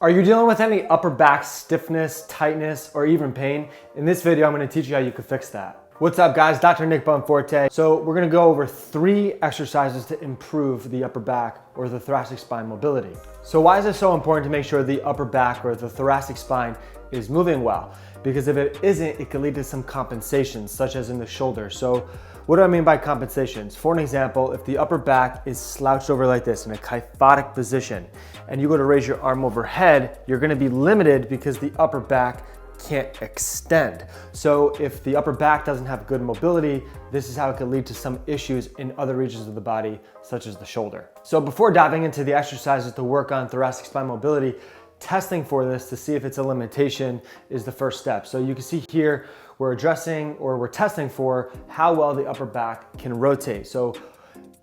Are you dealing with any upper back stiffness, tightness, or even pain? In this video, I'm gonna teach you how you can fix that. What's up guys, Dr. Nick Bonforte. So we're gonna go over 3 exercises to improve the upper back or the thoracic spine mobility. So why is it so important to make sure the upper back or the thoracic spine is moving well? Because if it isn't, it can lead to some compensations, such as in the shoulder. So what do I mean by compensations? For an example, if the upper back is slouched over like this in a kyphotic position, and you go to raise your arm overhead, you're gonna be limited because the upper back can't extend. So if the upper back doesn't have good mobility, this is how it could lead to some issues in other regions of the body, such as the shoulder. So before diving into the exercises to work on thoracic spine mobility, testing for this to see if it's a limitation is the first step. So you can see here, we're testing for how well the upper back can rotate. So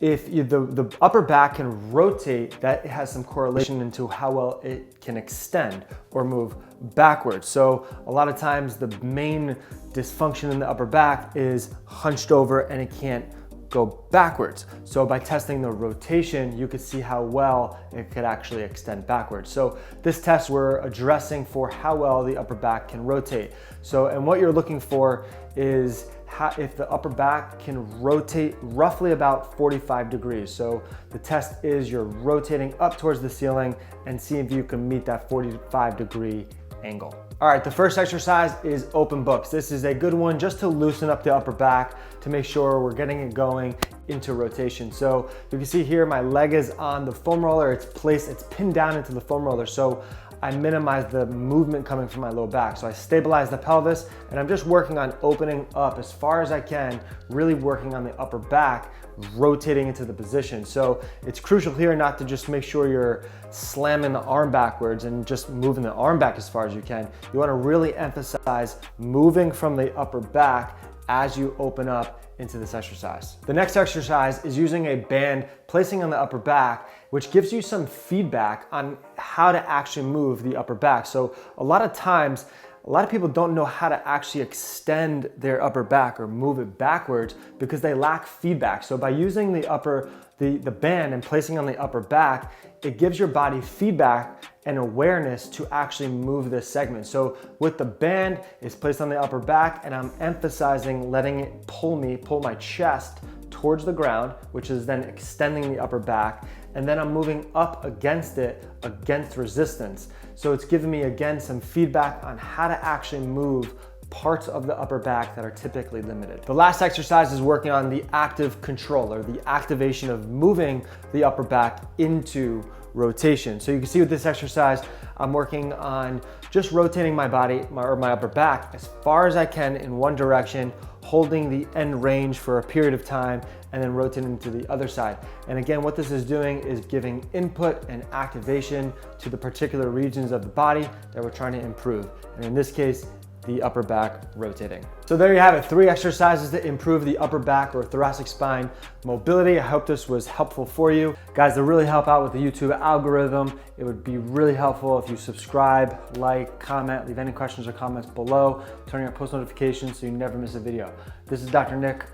if the upper back can rotate, that has some correlation into how well it can extend or move backwards. So a lot of times the main dysfunction in the upper back is hunched over and it can't go backwards. So by testing the rotation, you could see how well it could actually extend backwards. So this test, we're addressing for how well the upper back can rotate. So, and what you're looking for is if the upper back can rotate roughly about 45 degrees. So the test is you're rotating up towards the ceiling and see if you can meet that 45-degree angle. All right, the first exercise is open books. This is a good one just to loosen up the upper back to make sure we're getting it going into rotation. So you can see here, my leg is on the foam roller. It's pinned down into the foam roller. So I minimize the movement coming from my low back. So I stabilize the pelvis and I'm just working on opening up as far as I can, really working on the upper back, rotating into the position. So it's crucial here not to just make sure you're slamming the arm backwards and just moving the arm back as far as you can. You wanna really emphasize moving from the upper back as you open up into this exercise. The next exercise is using a band, placing on the upper back, which gives you some feedback on how to actually move the upper back. So a lot of times, a lot of people don't know how to actually extend their upper back or move it backwards because they lack feedback. So by using the band and placing on the upper back, it gives your body feedback and awareness to actually move this segment. So with the band, it's placed on the upper back and I'm emphasizing letting it pull my chest towards the ground, which is then extending the upper back. And then I'm moving up against it, against resistance. So it's giving me, again, some feedback on how to actually move parts of the upper back that are typically limited. The last exercise is working on the active control or the activation of moving the upper back into rotation. So you can see with this exercise, I'm working on just rotating my body or my upper back as far as I can in one direction, holding the end range for a period of time, and then rotating to the other side. And again, what this is doing is giving input and activation to the particular regions of the body that we're trying to improve. And in this case, the upper back rotating. So there you have it, 3 exercises to improve the upper back or thoracic spine mobility. I hope this was helpful for you. Guys, to really help out with the YouTube algorithm, it would be really helpful if you subscribe, like, comment, leave any questions or comments below, turn on post notifications so you never miss a video. This is Dr. Nick.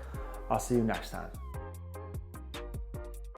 I'll see you next time.